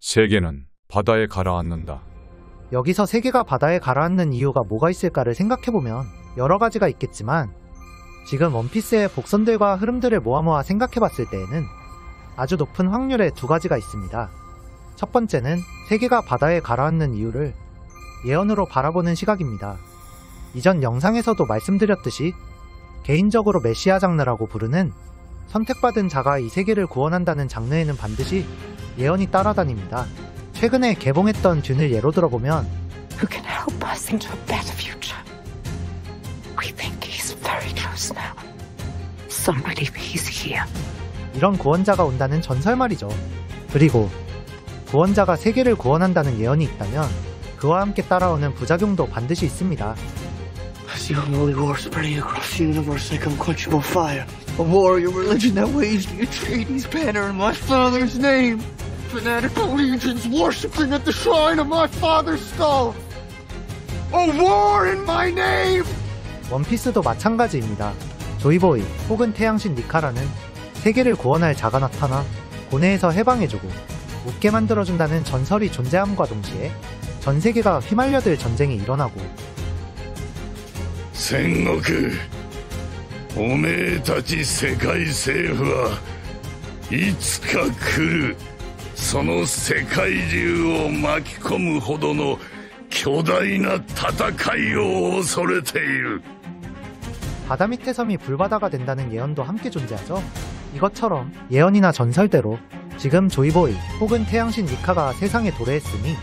세계는 바다에 가라앉는다. 여기서 세계가 바다에 가라앉는 이유가 뭐가 있을까를 생각해보면 여러 가지가 있겠지만 지금 원피스의 복선들과 흐름들을 모아 생각해봤을 때에는 아주 높은 확률의 두 가지가 있습니다. 첫 번째는 세계가 바다에 가라앉는 이유를 예언으로 바라보는 시각입니다. 이전 영상에서도 말씀드렸듯이 개인적으로 메시아 장르라고 부르는 선택받은 자가 이 세계를 구원한다는 장르에는 반드시 예언이 따라다닙니다. 최근에 개봉했던 듄을 예로 들어보면 Who can help us into a better future? We think he's very close now. Some believe he's here. 이런 구원자가 온다는 전설말이죠. 그리고 구원자가 세계를 구원한다는 예언이 있다면 그와 함께 따라오는 부작용도 반드시 있습니다. As the unholy war spreading across the universe like unquenchable fire. A warrior religion that waves the Atreides banner in my father's name. Fanatical legions worshipping at the shrine of my father's skull. A war in my name! 원피스도 마찬가지입니다. 조이보이 혹은 태양신 니카라는 세계를 구원할 자가 나타나 고뇌에서 해방해주고 웃게 만들어준다는 전설이 존재함과 동시에 전 세계가 휘말려들 전쟁이 일어나고 戦国おめえたち世界政府はいつか来るその世界中を巻き込むほどの巨大な戦いを恐れている 바다 밑의 섬이 불바다가 된다는 예언도 함께 존재하죠. 이것처럼 예언이나 전설대로 지금 조이보이 혹은 태양신 니카가 세상에 도래했으니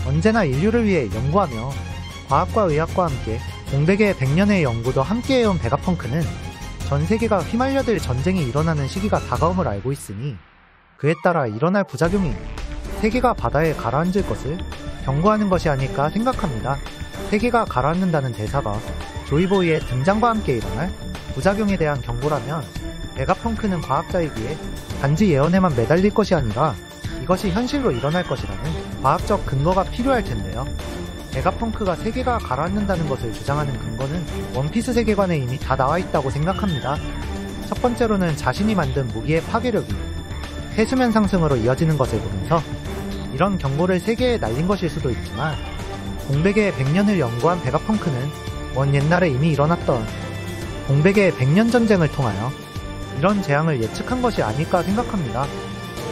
언제나 인류를 위해 연구하며 과학과 의학과 함께 공백의 100년의 연구도 함께 해온 베가펑크는 전 세계가 휘말려들 전쟁이 일어나는 시기가 다가옴을 알고 있으니 그에 따라 일어날 부작용이 세계가 바다에 가라앉을 것을 경고하는 것이 아닐까 생각합니다. 세계가 가라앉는다는 대사가 조이보이의 등장과 함께 일어날 부작용에 대한 경고라면 베가펑크는 과학자이기에 단지 예언에만 매달릴 것이 아니라 이것이 현실로 일어날 것이라는 과학적 근거가 필요할 텐데요. 베가펑크가 세계가 가라앉는다는 것을 주장하는 근거는 원피스 세계관에 이미 다 나와 있다고 생각합니다. 첫 번째로는 자신이 만든 무기의 파괴력이 해수면 상승으로 이어지는 것을 보면서 이런 경고를 세계에 날린 것일 수도 있지만 공백의 100년을 연구한 베가펑크는 먼 옛날에 이미 일어났던 공백의 100년 전쟁을 통하여 이런 재앙을 예측한 것이 아닐까 생각합니다.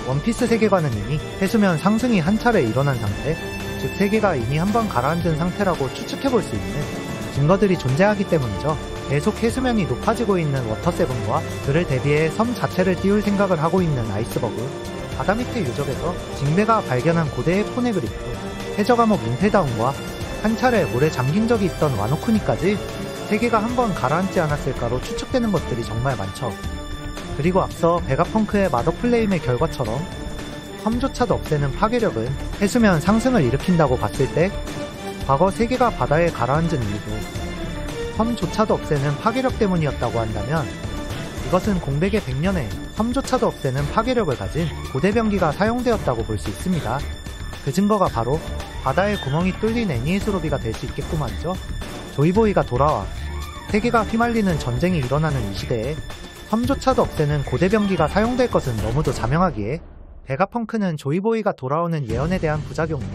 원피스 세계관은 이미 해수면 상승이 한 차례 일어난 상태, 즉 세계가 이미 한번 가라앉은 상태라고 추측해볼 수 있는 증거들이 존재하기 때문이죠. 계속 해수면이 높아지고 있는 워터세븐과 그를 대비해 섬 자체를 띄울 생각을 하고 있는 아이스버그, 바다 밑의 유적에서 징베가 발견한 고대의 포네그리프, 해저과목 인텔다운과 한 차례 물에 잠긴 적이 있던 와노쿠니까지 세계가 한번 가라앉지 않았을까로 추측되는 것들이 정말 많죠. 그리고 앞서 베가펑크의 마더플레임의 결과처럼 섬조차도 없애는 파괴력은 해수면 상승을 일으킨다고 봤을 때 과거 세계가 바다에 가라앉은 이유도 섬조차도 없애는 파괴력 때문이었다고 한다면 이것은 공백의 100년에 섬조차도 없애는 파괴력을 가진 고대병기가 사용되었다고 볼 수 있습니다. 그 증거가 바로 바다에 구멍이 뚫린 애니에스 로비가 될 수 있겠고 말이죠. 조이보이가 돌아와 세계가 휘말리는 전쟁이 일어나는 이 시대에 섬조차도 없애는 고대병기가 사용될 것은 너무도 자명하기에 베가펑크는 조이보이가 돌아오는 예언에 대한 부작용으로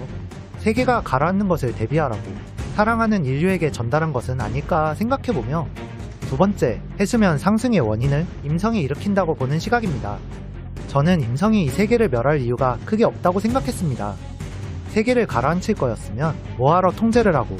세계가 가라앉는 것을 대비하라고 사랑하는 인류에게 전달한 것은 아닐까 생각해보며 두 번째, 해수면 상승의 원인을 임성이 일으킨다고 보는 시각입니다. 저는 임성이 이 세계를 멸할 이유가 크게 없다고 생각했습니다. 세계를 가라앉힐 거였으면 뭐하러 통제를 하고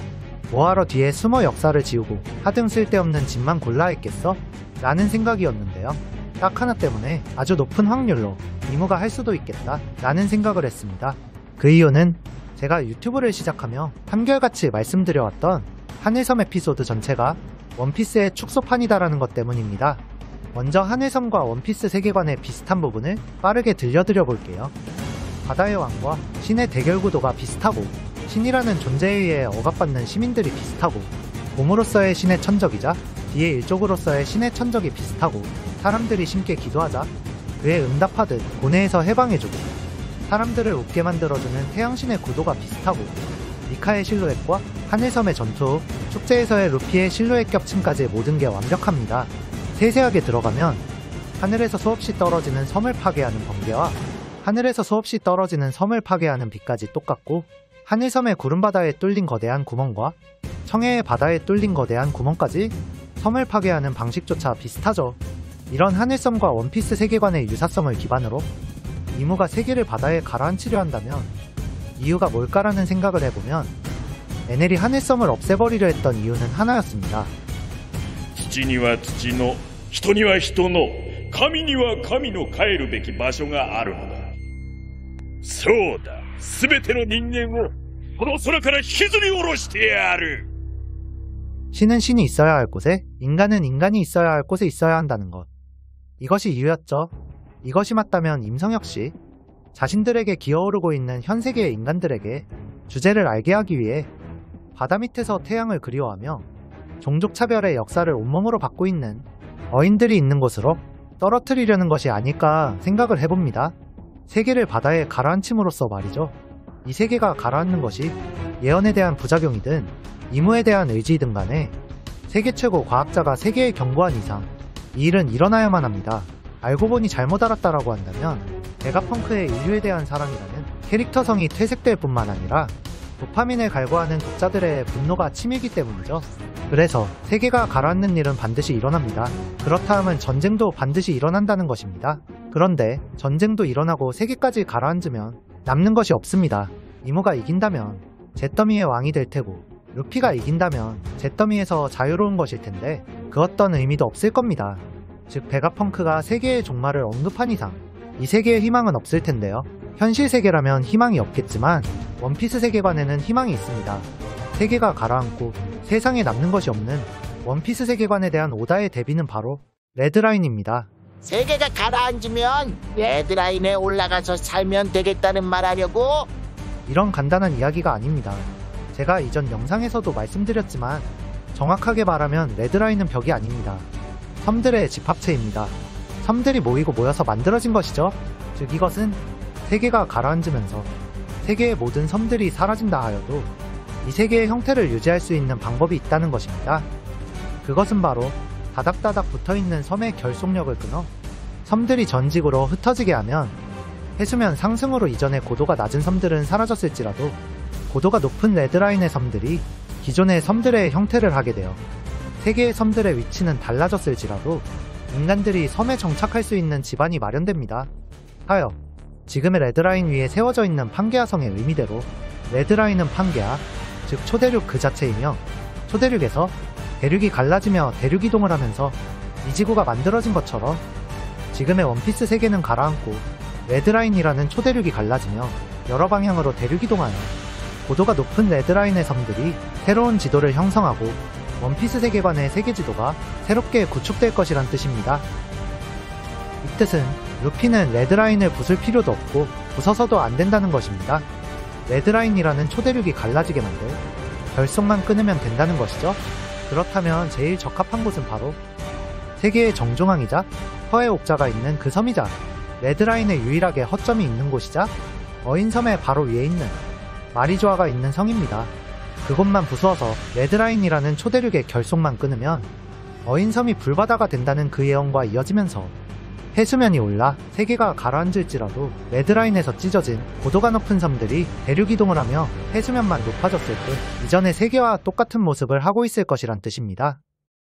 뭐하러 뒤에 숨어 역사를 지우고 하등 쓸데없는 짓만 골라 했겠어? 라는 생각이었는데요. 딱 하나 때문에 아주 높은 확률로 이무가 할 수도 있겠다 라는 생각을 했습니다. 그 이유는 제가 유튜브를 시작하며 한결같이 말씀드려왔던 하늘섬 에피소드 전체가 원피스의 축소판이다라는 것 때문입니다. 먼저 하늘섬과 원피스 세계관의 비슷한 부분을 빠르게 들려드려 볼게요. 바다의 왕과 신의 대결 구도가 비슷하고 신이라는 존재에 의해 억압받는 시민들이 비슷하고 봄으로서의 신의 천적이자 뒤의 일족으로서의 신의 천적이 비슷하고 사람들이 심게 기도하자 그에 응답하듯 고뇌에서 해방해주고 사람들을 웃게 만들어주는 태양신의 구도가 비슷하고 니카의 실루엣과 하늘섬의 전투 후 축제에서의 루피의 실루엣 겹침까지 모든 게 완벽합니다. 세세하게 들어가면 하늘에서 수없이 떨어지는 섬을 파괴하는 번개와 하늘에서 수없이 떨어지는 섬을 파괴하는 빛까지 똑같고, 하늘섬의 구름바다에 뚫린 거대한 구멍과 청해의 바다에 뚫린 거대한 구멍까지 섬을 파괴하는 방식조차 비슷하죠. 이런 하늘섬과 원피스 세계관의 유사성을 기반으로 이무가 세계를 바다에 가라앉히려 한다면 이유가 뭘까라는 생각을 해보면 에넬이 하늘섬을 없애버리려 했던 이유는 하나였습니다. 土には土の、人には人の、神には神の帰るべき場所があるのだ。そうだ、すべての人間をこの空から引きずり下ろしてやる。 신은 신이 있어야 할 곳에, 인간은 인간이 있어야 할 곳에 있어야 한다는 것. 이것이 이유였죠. 이것이 맞다면 임성혁 씨, 자신들에게 기어오르고 있는 현 세계의 인간들에게 주제를 알게 하기 위해 바다 밑에서 태양을 그리워하며 종족차별의 역사를 온몸으로 받고 있는 어인들이 있는 곳으로 떨어뜨리려는 것이 아닐까 생각을 해봅니다. 세계를 바다에 가라앉힘으로써 말이죠. 이 세계가 가라앉는 것이 예언에 대한 부작용이든 이무에 대한 의지이든 간에 세계 최고 과학자가 세계에 경고한 이상 이 일은 일어나야만 합니다. 알고 보니 잘못 알았다라고 한다면 베가펑크의 인류에 대한 사랑이라는 캐릭터성이 퇴색될 뿐만 아니라 도파민을 갈구하는 독자들의 분노가 치밀기 때문이죠. 그래서 세계가 가라앉는 일은 반드시 일어납니다. 그렇다 하면 전쟁도 반드시 일어난다는 것입니다. 그런데 전쟁도 일어나고 세계까지 가라앉으면 남는 것이 없습니다. 이무가 이긴다면 잿더미의 왕이 될 테고 루피가 이긴다면 잿더미에서 자유로운 것일 텐데 그 어떤 의미도 없을 겁니다. 즉 베가펑크가 세계의 종말을 언급한 이상 이 세계에 희망은 없을 텐데요. 현실 세계라면 희망이 없겠지만 원피스 세계관에는 희망이 있습니다. 세계가 가라앉고 세상에 남는 것이 없는 원피스 세계관에 대한 오다의 대비는 바로 레드라인입니다. 세계가 가라앉으면 레드라인에 올라가서 살면 되겠다는 말 하려고? 이런 간단한 이야기가 아닙니다. 제가 이전 영상에서도 말씀드렸지만 정확하게 말하면 레드라인은 벽이 아닙니다. 섬들의 집합체입니다. 섬들이 모이고 모여서 만들어진 것이죠. 즉 이것은 세계가 가라앉으면서 세계의 모든 섬들이 사라진다 하여도 이 세계의 형태를 유지할 수 있는 방법이 있다는 것입니다. 그것은 바로 다닥다닥 붙어있는 섬의 결속력을 끊어 섬들이 전직으로 흩어지게 하면 해수면 상승으로 이전에 고도가 낮은 섬들은 사라졌을지라도 고도가 높은 레드라인의 섬들이 기존의 섬들의 형태를 하게 되어 세계의 섬들의 위치는 달라졌을지라도 인간들이 섬에 정착할 수 있는 지반이 마련됩니다. 하여 지금의 레드라인 위에 세워져 있는 판게아성의 의미대로 레드라인은 판게아, 즉 초대륙 그 자체이며 초대륙에서 대륙이 갈라지며 대륙이동을 하면서 이 지구가 만들어진 것처럼 지금의 원피스 세계는 가라앉고 레드라인이라는 초대륙이 갈라지며 여러 방향으로 대륙이동하여 고도가 높은 레드라인의 섬들이 새로운 지도를 형성하고 원피스 세계관의 세계지도가 새롭게 구축될 것이란 뜻입니다. 이 뜻은 루피는 레드라인을 부술 필요도 없고 부숴서도 안 된다는 것입니다. 레드라인이라는 초대륙이 갈라지게 만들 결속만 끊으면 된다는 것이죠. 그렇다면 제일 적합한 곳은 바로 세계의 정중앙이자 허의 옥자가 있는 그 섬이자 레드라인에 유일하게 허점이 있는 곳이자 어인섬의 바로 위에 있는 마리조아가 있는 성입니다. 그곳만 부수어서 레드라인이라는 초대륙의 결속만 끊으면 어인섬이 불바다가 된다는 그 예언과 이어지면서 해수면이 올라 세계가 가라앉을지라도 레드라인에서 찢어진 고도가 높은 섬들이 대륙이동을 하며 해수면만 높아졌을 뿐 이전의 세계와 똑같은 모습을 하고 있을 것이란 뜻입니다.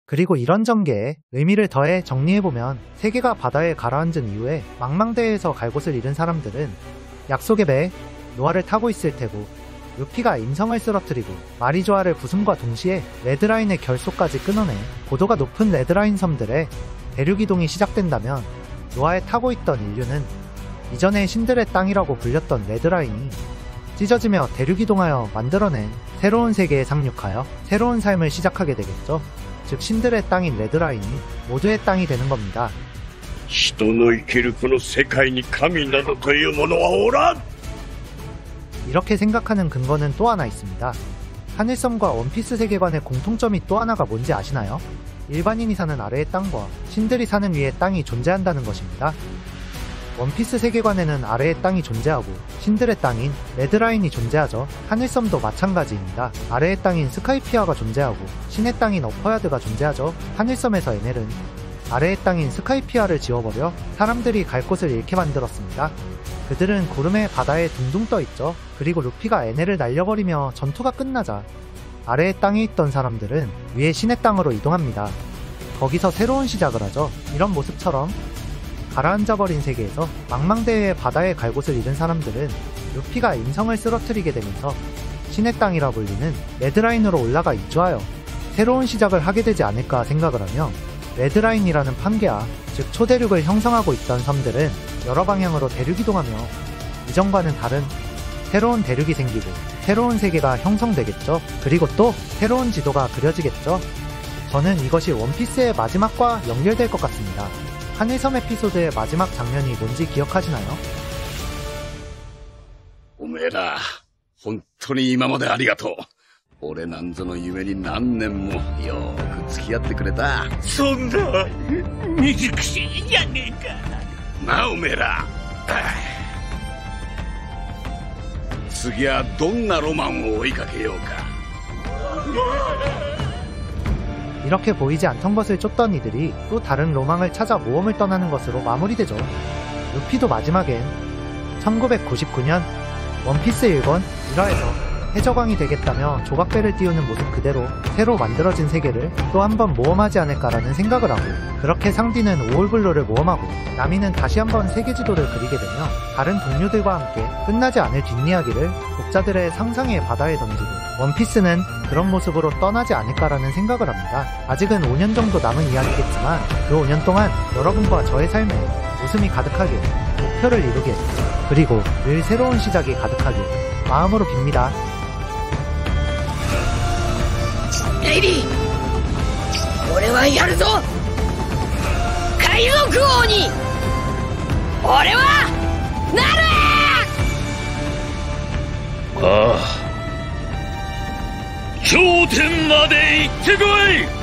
그리고 이런 전개에 의미를 더해 정리해보면 세계가 바다에 가라앉은 이후에 망망대해에서 갈 곳을 잃은 사람들은 약속의 배 노아를 타고 있을 테고 루피가 임성을 쓰러뜨리고 마리조아를 부숨과 동시에 레드라인의 결속까지 끊어내 고도가 높은 레드라인 섬들의 대륙이동이 시작된다면 노아에 타고 있던 인류는 이전의 신들의 땅이라고 불렸던 레드라인이 찢어지며 대륙이동하여 만들어낸 새로운 세계에 상륙하여 새로운 삶을 시작하게 되겠죠. 즉 신들의 땅인 레드라인이 모두의 땅이 되는 겁니다. 人の生きるこの世界に神などというものはおらん! 이렇게 생각하는 근거는 또 하나 있습니다. 하늘섬과 원피스 세계관의 공통점이 또 하나가 뭔지 아시나요? 일반인이 사는 아래의 땅과 신들이 사는 위의 땅이 존재한다는 것입니다. 원피스 세계관에는 아래의 땅이 존재하고 신들의 땅인 레드라인이 존재하죠. 하늘섬도 마찬가지입니다. 아래의 땅인 스카이피아가 존재하고 신의 땅인 어퍼야드가 존재하죠. 하늘섬에서 에넬은 아래의 땅인 스카이피아를 지워버려 사람들이 갈 곳을 잃게 만들었습니다. 그들은 구름의 바다에 둥둥 떠있죠. 그리고 루피가 에넬을 날려버리며 전투가 끝나자 아래의 땅에 있던 사람들은 위의 신의 땅으로 이동합니다. 거기서 새로운 시작을 하죠. 이런 모습처럼 가라앉아버린 세계에서 망망대해의 바다에 갈 곳을 잃은 사람들은 루피가 인성을 쓰러뜨리게 되면서 신의 땅이라 불리는 레드라인으로 올라가 이주하여 새로운 시작을 하게 되지 않을까 생각을 하며 레드라인이라는 판계와 즉 초대륙을 형성하고 있던 섬들은 여러 방향으로 대륙이동하며 이전과는 다른 새로운 대륙이 생기고 새로운 세계가 형성되겠죠. 그리고 또 새로운 지도가 그려지겠죠. 저는 이것이 원피스의 마지막과 연결될 것 같습니다. 하늘섬 에피소드의 마지막 장면이 뭔지 기억하시나요? おめえら、本当に今までありがとう。俺なんぞの夢に何年もよーく付き合ってくれた。そんな醜しいじゃねえか。なあおめえら。次はどんなロマンを追いかけようか。 이렇게 보이지 않던 것을 쫓던 이들이 또 다른 로망을 찾아 모험을 떠나는 것으로 마무리되죠. 루피도 마지막엔 1999년 원피스 1권 1화에서 해적왕이 되겠다며 조각배를 띄우는 모습 그대로 새로 만들어진 세계를 또 한 번 모험하지 않을까라는 생각을 하고, 그렇게 상디는 오올블루를 모험하고 나미는 다시 한번 세계지도를 그리게 되며 다른 동료들과 함께 끝나지 않을 뒷이야기를 독자들의 상상의 바다에 던지고, 원피스는 그런 모습으로 떠나지 않을까라는 생각을 합니다. 아직은 5년 정도 남은 이야기겠지만 그 5년 동안 여러분과 저의 삶에 웃음이 가득하길, 목표를 이루길, 그리고 늘 새로운 시작이 가득하길 마음으로 빕니다. レイリー、俺はやるぞ。海賊王に俺はなる。ああ、頂点まで行ってこい。